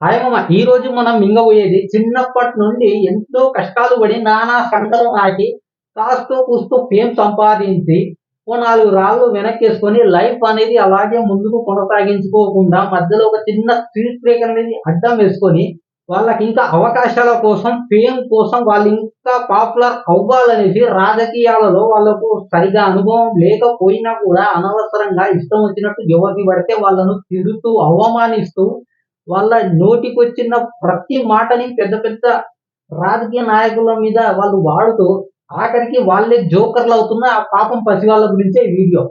Hi మామ, ఈ రోజు మనం మింగబోయేది చిన్నప్పటి నుండి ఎంతో కష్టాలు పడి నానా సంకలం నాటి కాస్తో కూస్తో ఫేమ్ సంపాదించి ఓ 4 రాళ్ళు వెనక్కేసుకొని లైఫ్ అనేది అలాగే ముందుకు కొనసాగించుకోకుండా మధ్యలో ఒక చిన్న స్పీడ్ బ్రేకర్ అనేది అడ్డం వేసుకొని వాళ్ళకి ఇంకా అవకాశాల కోసం ఫేమ్ కోసం వాళ్ళు ఇంకా పాపులర్ అవ్వాలనేసి రాజకీయాలలో వాళ్ళకు సరిగా అనుభవం లేకపోయినా కూడా అనవసరంగా ఇష్టం వచ్చినట్టు ఎవరిని పడితే వాళ్ళను తిడుతూ అవమానిస్తూ వాళ్ళ నోటికొచ్చిన ప్రతి మాటని పెద్ద పెద్ద రాజకీయ నాయకుల మీద వాళ్ళు వాడుతూ ఆఖరికి వాళ్ళే జోకర్లు అవుతున్న ఆ పాపం పసి వాళ్ళ గురించే ఈ వీడియో.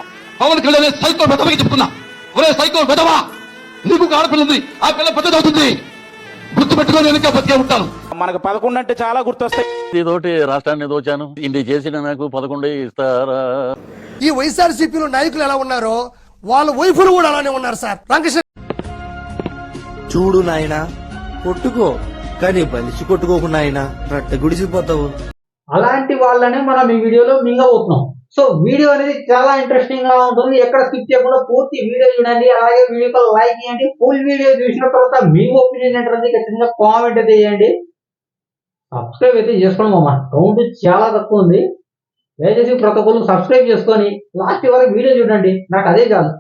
పవన్ కళ్యాణ్ సైకో వెధవకి చెప్తున్నా, ఒరే సైకో వెధవా, నీకు ఆడపిల్ల ఉంది, ఆ పిల్ల పెద్దదవుతుంది, గుర్తు పెట్టుకొని వెనక బతికే ఉంటాను. మనకు 11 అంటే చాలా గుర్తొస్తాయి. ఇదోటి రాష్ట్రాన్ని దోచాను, ఇన్ని చేసిన నాకు 11 ఇస్తారా? ఈ వైఎస్ఆర్సీపీలో నాయకులు ఎలా ఉన్నారో వాళ్ళ వైఫులు కూడా అలానే ఉన్నారు సార్. రామకృష్ణ చూడు నాయనా, కొట్టుకో కానీ బలిసి కొట్టుకోకుండా ఆయన రట్ట గుడిసిపోతావు. అలాంటి వాళ్ళనే మనం ఈ వీడియోలో మింగబోతున్నాం. సో వీడియో అనేది చాలా ఇంట్రెస్టింగ్ గా ఉంటుంది. ఎక్కడ స్కిప్ చేయకుండా పూర్తి వీడియో చూడండి. అలాగే వీడియోకి లైక్ చేయండి. ఫుల్ వీడియో చూసిన తర్వాత మీ ఒపీనియన్ ఏంటంటే ఖచ్చితంగా కామెంట్ అయితే చేయండి. సబ్స్క్రైబ్ అయితే చేసుకోండి మామ, కౌంట్ చాలా తక్కువ ఉంది. దయచేసి ప్రతి ఒక్కరు సబ్స్క్రైబ్ చేసుకొని లాస్ట్ వరకు వీడియో చూడండి, నాకు అదే చాలు.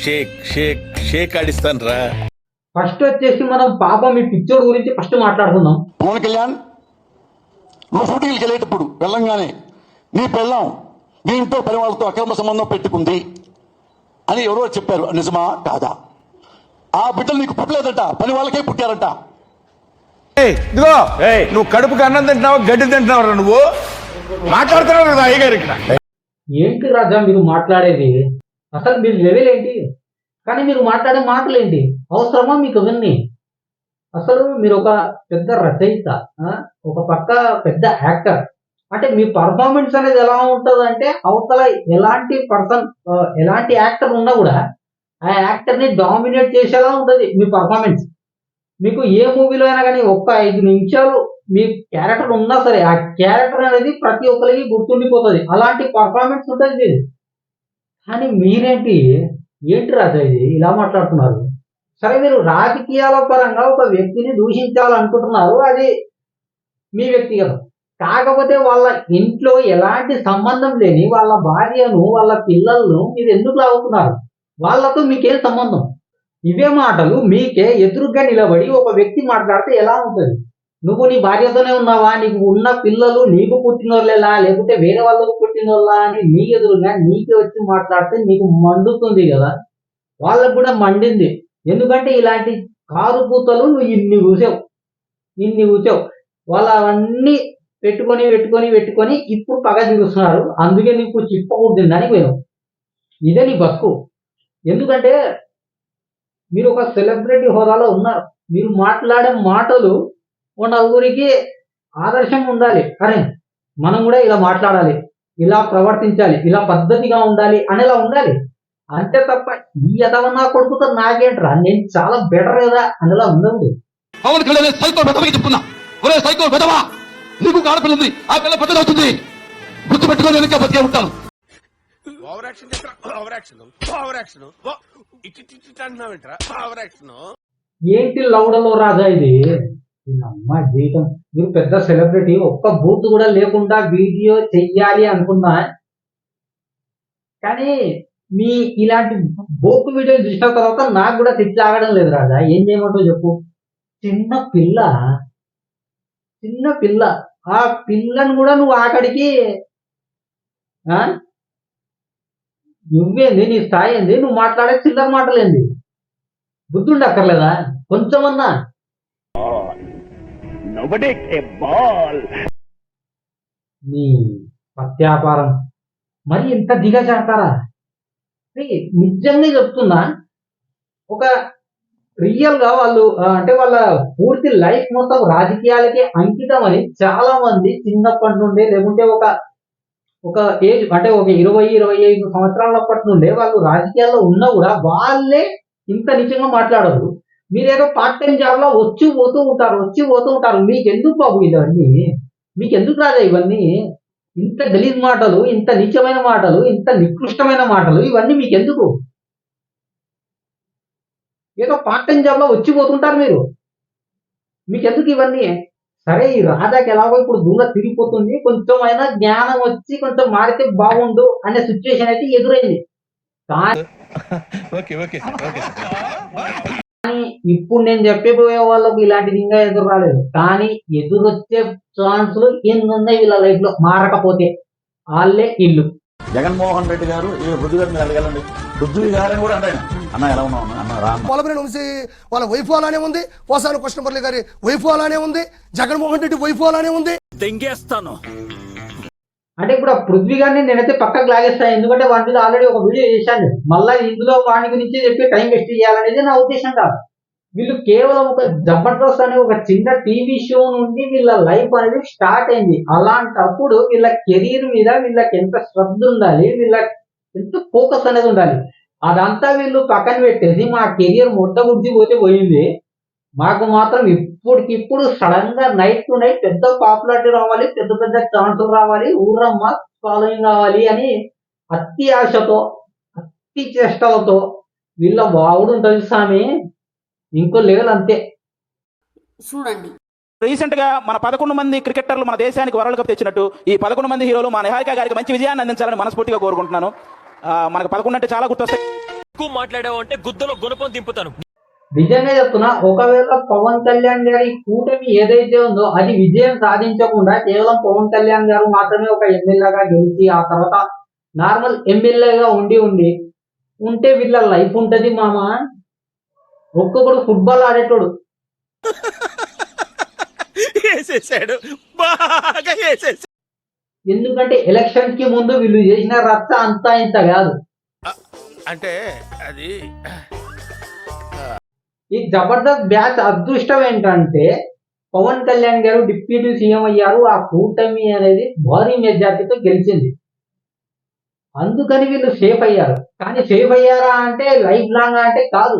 షేక్ షేక్ షేక్ ఆడిస్తాను రా. ఫస్ట్ వచ్చేసి మనం పాపం ఈ పిక్చర్ గురించి ఫస్ట్ మాట్లాడుకుందాం. పవన్ కళ్యాణ్ నువ్వు షూటింగ్కి వెళ్ళేటప్పుడు వెళ్ళంగానే నీ పెళ్ళాం నీ ఇంట్లో పని వాళ్ళతో అక్రమ సంబంధం పెట్టుకుంది అని ఎవరో చెప్పారు, నిజమా కాదా? ఆ బిడ్డలు నీకు పుట్టలేదట, పని వాళ్ళకే పుట్టారట. ఇదిగో నువ్వు కడుపుకి అన్నం తింటున్నావు, గడ్డి తింటున్నావు, నువ్వు మాట్లాడుతున్నావు కదా అయ్యగారు ఇక్కడ. ఏంటి రాజా మీరు మాట్లాడేది? అసలు మీరు లెవెల్ ఏంటి? కానీ మీరు మాట్లాడే మాటలు ఏంటి? అవసరమా మీకు అవన్నీ? అసలు మీరు ఒక పెద్ద రచయిత, ఒక పక్క పెద్ద యాక్టర్. అంటే మీ పర్ఫార్మెన్స్ అనేది ఎలా ఉంటుంది అంటే అవతల ఎలాంటి పర్సన్, ఎలాంటి యాక్టర్ ఉన్నా కూడా ఆ యాక్టర్ ని డామినేట్ చేసేలా ఉంటుంది మీ పర్ఫార్మెన్స్. మీకు ఏ మూవీలో అయినా కానీ ఒక్క 5 నిమిషాలు మీ క్యారెక్టర్ ఉన్నా సరే ఆ క్యారెక్టర్ అనేది ప్రతి ఒక్కరికి గుర్తుండిపోతుంది. అలాంటి పర్ఫార్మెన్స్ ఉంటుంది మీది. కానీ మీరేంటి రాజా ఇది ఇలా మాట్లాడుతున్నారు? సరే, మీరు రాజకీయాల పరంగా ఒక వ్యక్తిని దూషించాలనుకుంటున్నారు, అది మీ వ్యక్తిగతం. కాకపోతే వాళ్ళ ఇంట్లో ఎలాంటి సంబంధం లేని వాళ్ళ భార్యను, వాళ్ళ పిల్లలను మీరు ఎందుకు లాగుతున్నారు? వాళ్ళతో మీకేం సంబంధం? ఇవే మాటలు మీకే ఎదురుగా నిలబడి ఒక వ్యక్తి మాట్లాడితే ఎలా ఉంటుంది? నువ్వు నీ భార్యతోనే ఉన్నావా? నీకు ఉన్న పిల్లలు నీకు పుట్టినోళ్ళేలా లేకపోతే వేరే వాళ్ళకు పుట్టినోళ్ళా అని నీ ఎదురుగా నీకే వచ్చి మాట్లాడితే నీకు మండుతుంది కదా. వాళ్ళకు కూడా మండింది. ఎందుకంటే ఇలాంటి కారు పూతలు నువ్వు ఇన్ని చూసావు. వాళ్ళు అవన్నీ పెట్టుకొని ఇప్పుడు పగ చూస్తున్నారు. అందుకే నీకు చిప్పకూడదని పోయావు. ఇదే నీ బతుకు. ఎందుకంటే మీరు ఒక సెలబ్రిటీ హోదాలో ఉన్నారు. మీరు మాట్లాడే మాటలు ఓ నలుగురికి ఆదర్శం ఉండాలి. అరే మనం కూడా ఇలా మాట్లాడాలి, ఇలా ప్రవర్తించాలి, ఇలా పద్ధతిగా ఉండాలి అనేలా ఉండాలి. అంతే తప్ప ఈ ఎదవన్నా కొడుకుతో నాకేంట్రా, నేను చాలా బెటర్ కదా అనేలా ఉండదు. పవన్ కళ్యాణ్ సైకో వెధవకి చెప్తున్నా, ఒరే సైకో వెధవా, నీకు ఆడపిల్ల ఉంది, ఆ పిల్ల పెద్దదవుతుంది, గుర్తు పెట్టుకొని వెనక బతికే ఉంటాను. ఏంటి లౌడలో రాజా ఇది? అమ్మ జీవితం, మీరు పెద్ద సెలబ్రిటీ, ఒక్క బూత్ కూడా లేకుండా వీడియో చెయ్యాలి అనుకున్నా. కానీ మీ ఇలాంటి బోకు వీడియో చూసిన తర్వాత నాకు కూడా తిట్లు ఆగడం లేదు రాజా. ఏం చేయమంటావు చెప్పు? చిన్న పిల్ల ఆ పిల్లను కూడా నువ్వు ఆఖడికి నువ్వేంది, నీ స్థాయి ఏంది, నువ్వు మాట్లాడే చిల్లర మాటలేంది? బుద్ధి ఉండక్కర్లేదా కొంచెమన్నా? నీ పత్యాపారం మరి ఇంత దిగజారుతారా? నిజంగా చెప్తున్నా, ఒక రియల్ గా వాళ్ళు అంటే వాళ్ళ పూర్తి లైఫ్ మొత్తం రాజకీయాలకి అంకితం అని చాలా మంది చిన్నప్పటి నుండే, లేకుంటే ఒక ఏజ్ అంటే ఒక 20-25 సంవత్సరాలప్పటి నుండే వాళ్ళు రాజకీయాల్లో ఉన్నా కూడా వాళ్ళే ఇంత నిజంగా మాట్లాడరు. మీరేదో పార్ట్ టైం జాబ్ లో వచ్చి పోతూ ఉంటారు. మీకెందుకు బాబు ఇవన్నీ? మీకెందుకు రాజా ఇవన్నీ? ఇంత గలీజ్ మాటలు, ఇంత నీచమైన మాటలు, ఇంత నికృష్టమైన మాటలు, ఇవన్నీ మీకెందుకు? ఏదో పార్ట్ టైం జాబ్ లో వచ్చిపోతుంటారు మీరు. మీకు ఎందుకు ఇవన్నీ? సరే ఈ రాజాకి ఎలాగో ఇప్పుడు దూరం తిరిగిపోతుంది, కొంచెం అయినా జ్ఞానం వచ్చి కొంచెం మారితే బాగుండు అనే సిచ్యువేషన్ అయితే ఎదురైంది. కానీ ఇప్పుడు నేను చెప్పబోయే వాళ్ళకు ఇలాంటిది ఇంకా ఎదురు రాలేదు. కానీ ఎదురొచ్చే ఛాన్సులు ఎన్ని ఉన్నాయి వీళ్ళ లైఫ్ లో మారకపోతే. వాళ్ళే ఇల్లు. జగన్మోహన్ రెడ్డి గారు ఈ పృథ్వీ గారిని అడగాలండి. పృథ్వీ గారిని కూడా అంటే అన్న ఎలా ఉన్నావు అన్న రా అన్న. పోలవరం వంశీ వాళ్ళ వైఫ్ అలానే ఉంది, పోసాని కృష్ణమురళి గారి వైఫ్ అలానే ఉంది, జగన్మోహన్ రెడ్డి వైఫ్ అలానే ఉంది. అంటే ఇప్పుడు ఆ పృథ్వీ గారిని నేనైతే పక్కకు లాగేస్తాను. ఎందుకంటే వాటి మీద ఆల్రెడీ ఒక వీడియో చేశాను. మళ్ళీ ఇందులో వాడి గురించి చెప్పి టైం వేస్ట్ చేయాలనేది నా ఉద్దేశం కాదు. వీళ్ళు కేవలం ఒక జబర్దస్త్ అనే ఒక చిన్న టీవీ షో నుండి వీళ్ళ లైఫ్ అనేది స్టార్ట్ అయింది. అలాంటప్పుడు వీళ్ళ కెరీర్ మీద వీళ్ళకి ఎంత శ్రద్ధ ఉండాలి, వీళ్ళ ఎంత ఫోకస్ అనేది ఉండాలి. అదంతా వీళ్ళు పక్కన పెట్టేసి మా కెరియర్ మొట్ట గురించి పోతే పోయింది, మాకు మాత్రం ఇప్పటికిప్పుడు సడన్ గా నైట్ టు నైట్ పెద్ద పాపులారిటీ రావాలి, పెద్ద పెద్ద ఛాన్సులు రావాలి, ఊరమ్మ ఫాలోయింగ్ కావాలి అని అతి ఆశతో అతి చేష్టలతో వీళ్ళ వావుడు ఉంటుంది స్వామి. ఇంకో లెవెల్ అంతే. చూడండి, రీసెంట్ గా మన 11 మంది క్రికెటర్లు మన దేశానికి వరల్డ్ కప్ తెచ్చినట్టు ఈ 11 మంది హీరోలు మా నిహారిక గారికి మంచి విజయాన్ని అందించాలని మనస్ఫూర్తిగా కోరుకుంటున్నాను. మనకు 11 అంటే చాలా గుర్తొస్తాయి. ఎక్కువ మాట్లాడావు అంటే గుద్దలో గుణపం దింపుతాను. నిజంగా చెప్తున్నా, ఒకవేళ పవన్ కళ్యాణ్ గారి కూటమి ఏదైతే ఉందో అది విజయం సాధించకుండా కేవలం పవన్ కళ్యాణ్ గారు మాత్రమే ఒక ఎమ్మెల్యేగా గెలిచి ఆ తర్వాత నార్మల్ ఎమ్మెల్యేగా ఉంటే వీళ్ళ లైఫ్ ఉంటది మామ. ఒక్కొక్కడు ఫుట్బాల్ ఆడేటోడు. ఎందుకంటే ఎలక్షన్ కి ముందు వీళ్ళు చేసిన రచ్చ అంతా ఇంత కాదు. అంటే అది ఈ జబర్దస్త్ బ్యాచ్ అదృష్టం ఏంటంటే పవన్ కళ్యాణ్ గారు డిప్యూటీ సీఎం అయ్యారు, ఆ కూటమి అనేది భారీ మెజార్టీతో గెలిచింది. అందుకని వీళ్ళు సేఫ్ అయ్యారు. కానీ సేఫ్ అయ్యారా అంటే లైఫ్ లాంగ్ అంటే కాదు.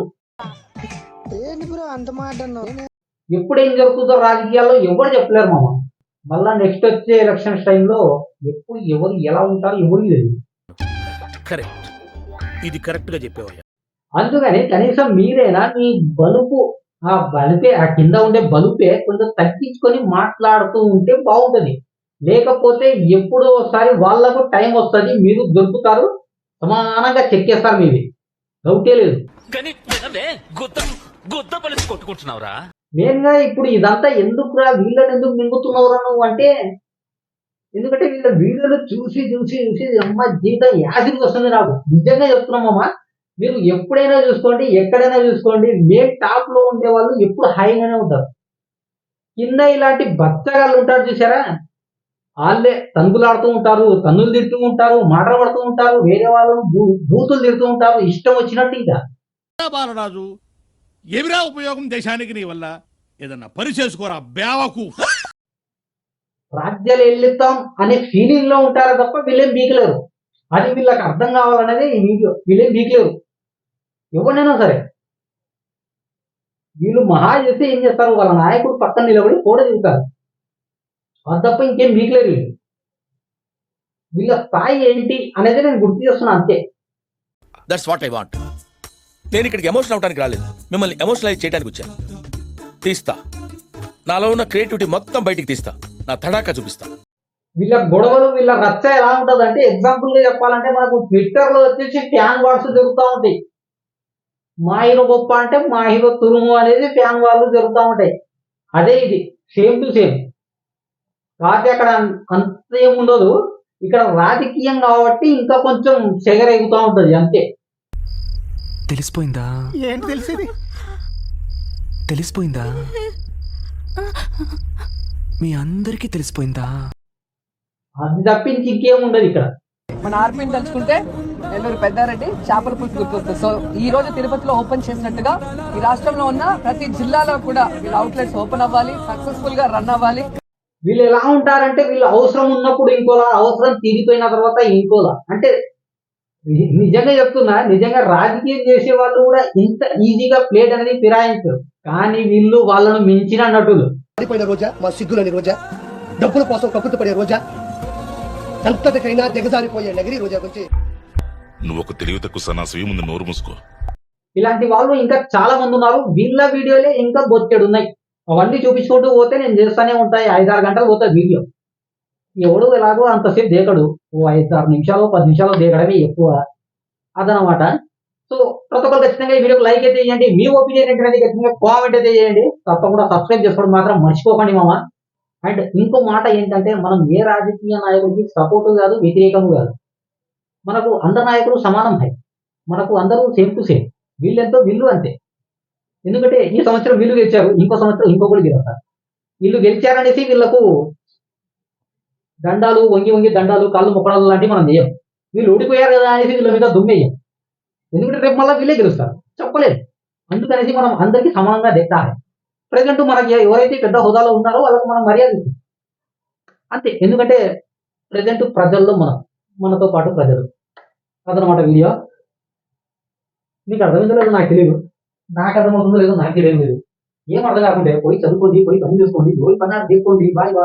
ఎప్పుడు ఏం జరుగుతుందో రాజకీయాల్లో ఎవరు చెప్పలేరు మామ. మళ్ళా నెక్స్ట్ వచ్చే ఎలక్షన్స్ టైంలో ఎప్పుడు ఎవరు ఎలా ఉంటారో ఎవరికి తెలియదు. కరెక్ట్, ఇది కరెక్ట్ గా చెప్పేవయ్యా. అందుకని కనీసం మీరైనా మీ బలుపు ఆ కింద ఉండే బలుపే కొంచెం తగ్గించుకొని మాట్లాడుతూ ఉంటే బాగుంటది. లేకపోతే ఎప్పుడో ఒకసారి వాళ్లకు టైం వస్తుంది, మీరు దొరుకుతారు, సమానంగా చెక్కేస్తారు. మీది డౌటే లేదు. కొట్టుకుంటున్నావురా మెయిన్గా ఇప్పుడు ఇదంతా ఎందుకురా, వీళ్ళని ఎందుకు మింగుతున్నావురా నువ్వు అంటే, ఎందుకంటే వీళ్ళ వీడియోలు చూసి చూసి చూసి అమ్మ జీవితం యాసిడ్కి వస్తుంది నాకు. నిజంగా చెప్తున్నామమ్మా, మీరు ఎప్పుడైనా చూసుకోండి, ఎక్కడైనా చూసుకోండి, మెయిన్ టాప్ లో ఉండే వాళ్ళు ఎప్పుడు హైగానే ఉంటారు. కింద ఇలాంటి బచ్చగాళ్ళు ఉంటారు చూసారా, వాళ్ళే తంగులాడుతూ ఉంటారు, తన్నులు తిడుతూ ఉంటారు, మాటలు పడుతూ ఉంటారు, వేరే వాళ్ళను బూతులు తిడుతూ ఉంటారు, ఇష్టం వచ్చినట్టు. ఇంకా బాలరాజు ఎవిరా ఉపయోగం దేశానికి నీ వల్ల ఏదన్నా పని చేసుకోరా బేవకు. రాజ్యాలు వెళ్ళిస్తాం అనే ఫీలింగ్ లో ఉంటారా తప్ప వీళ్ళేం బీకలేరు. అది వీళ్ళకి అర్థం కావాలనేది ఈ వీడియో. వీళ్ళేం బీకలేరు ఎవరినైనా సరే. వీళ్ళు మహా చేస్తే ఏం చేస్తారు, వాళ్ళ నాయకుడు పక్కన నిలబడి ఫోటో దిగుతారు, అది తప్ప ఇంకేం బీకలేరు. వీళ్ళ స్థాయి ఏంటి అనేది నేను గుర్తు చేస్తున్నా అంతే. That's what I want. నేను ఇక్కడికి ఎమోషనల్ అవడానికి రాలేదు, మిమ్మల్ని ఎమోషనలైజ్ చేయడానికి వచ్చాను. తీస్తా, నాలో ఉన్న క్రియేటివిటీ మొత్తం బయటికి తీస్తా, నా తడాకా చూపిస్తా. వీళ్ళ గొడవలు, వీళ్ళ రచ్చ ఎలా ఉంటది అంటే, ఎగ్జాంపుల్ గా చెప్పాలంటే మనకు ట్విట్టర్ లో వచ్చేసి ఫ్యాన్ వార్స్ జరుగుతూ ఉంటాయి. మా హీరో గొప్ప అంటే మా హీరో తురుము అనేది ఫ్యాన్ వార్లు జరుగుతూ ఉంటాయి. అదే ఇది సేమ్ టు సేమ్. కాకపోతే అక్కడ అంత ఏముండదు, ఇక్కడ రాజకీయం కాబట్టి ఇంకా కొంచెం సెగరెగుతూ ఉంటది అంతే. తెలిసిపోయిందా? ఏంటి తెలిసింది? తెలిసిపోయిందా? మీ అందరికీ తెలిసిపోయిందా? అది తప్పించి ఇంకేముండదు ఇక్కడ. మన ఆర్మీని తలుచుకుంటే నెల్లూరు పెద్దారెడ్డి చేపల పులుసు గుర్తొస్తుంది. సో ఈ రోజు తిరుపతిలో ఓపెన్ చేసినట్టుగా ఈ రాష్ట్రంలో ఉన్న ప్రతి జిల్లాలో కూడా వీళ్ళ అవుట్లెట్స్ ఓపెన్ అవ్వాలి, సక్సెస్ఫుల్ గా రన్ అవ్వాలి. వీళ్ళు ఎలా ఉంటారంటే, వీళ్ళు అవసరం ఉన్నప్పుడు ఇంకోలా, అవసరం తీరిపోయిన తర్వాత ఇంకోలా. అంటే నిజంగా చెప్తున్నా, నిజంగా రాజకీయం చేసే వాళ్ళు కూడా ఇంత ఈజీగా ప్లేట్ అనేది ఫిరాయించరు. కానీ వీళ్ళు వాళ్ళను మించిన నటులు. పడిపోయిన రోజా మా సిగ్గులని రోజా, డబ్బుల కోసం కక్కుతు పడే రోజా, అంతటికైనా దిగజారిపోయే నగిరి రోజా గురించి నువ్వు ఒక తెలివి తక్కువ సన్నాసివి, ముందు నోరు మూసుకో. ఇలాంటి వాళ్ళు ఇంకా చాలా మంది ఉన్నారు. వీళ్ళ వీడియోలే ఇంకా బొచ్చెడు ఉన్నాయి. అవన్నీ చూపించుకుంటూ పోతే నేను చేస్తానే ఉంటాయి. 5-6 గంటలు పోతుంది వీడియో. ఎవడు ఎలాగో అంతసేపు దేకడు. ఓ 5-6 నిమిషాలు 10 నిమిషాలు దేకడమే ఎక్కువ. అదనమాట. సో ప్రతి ఒక్కరు ఖచ్చితంగా ఈ వీడియోకి లైక్ అయితే చేయండి. మీ ఒపీనియన్ ఏంటనేది ఖచ్చితంగా కామెంట్ అయితే చేయండి. తప్పకుండా సబ్స్క్రైబ్ చేసుకోవడం మాత్రం మర్చిపోకండి మామ. అండ్ ఇంకో మాట ఏంటంటే మనం ఏ రాజకీయ నాయకుడికి సపోర్టు కాదు, వ్యతిరేకము కాదు. మనకు అందరు నాయకులు సమానం హై. మనకు అందరూ సేమ్ టు సేమ్. వీళ్ళెంతో వీళ్ళు అంతే. ఎందుకంటే ఈ సంవత్సరం వీళ్ళు గెలిచారు, ఇంకో సంవత్సరం ఇంకొకరు గెలుస్తారు. వీళ్ళు గెలిచారనేసి వీళ్ళకు దండాలు వంగి వంగి దండాలు కాళ్ళు మొక్కడాలు లాంటివి మనం చేయం. వీళ్ళు ఓడిపోయారు కదా అనేసి వీళ్ళ మీద దుమ్మేయం. ఎందుకంటే రేపు మళ్ళీ వీళ్ళే గెలుస్తారు, చెప్పలేదు. అందుకనేసి మనం అందరికీ సమానంగా దెక్కాలి. ప్రజెంట్ మనకి ఎవరైతే పెద్ద హోదాలో ఉన్నారో వాళ్ళకు మనం మర్యాద ఇస్తాం అంతే. ఎందుకంటే ప్రజెంట్ ప్రజల్లో మనతో పాటు ప్రజలు. అదనమాట వీడియో. మీకు అర్థమైందో లేదో నాకు తెలియదు. నాకు అర్థమవుతుందో లేదో నాకు తెలియదు. ఏం అర్థం కాకుంటే పోయి చదువుకోండి, పోయి పని చేసుకోండి, పోయి పని తీసుకోండి. Bye bye.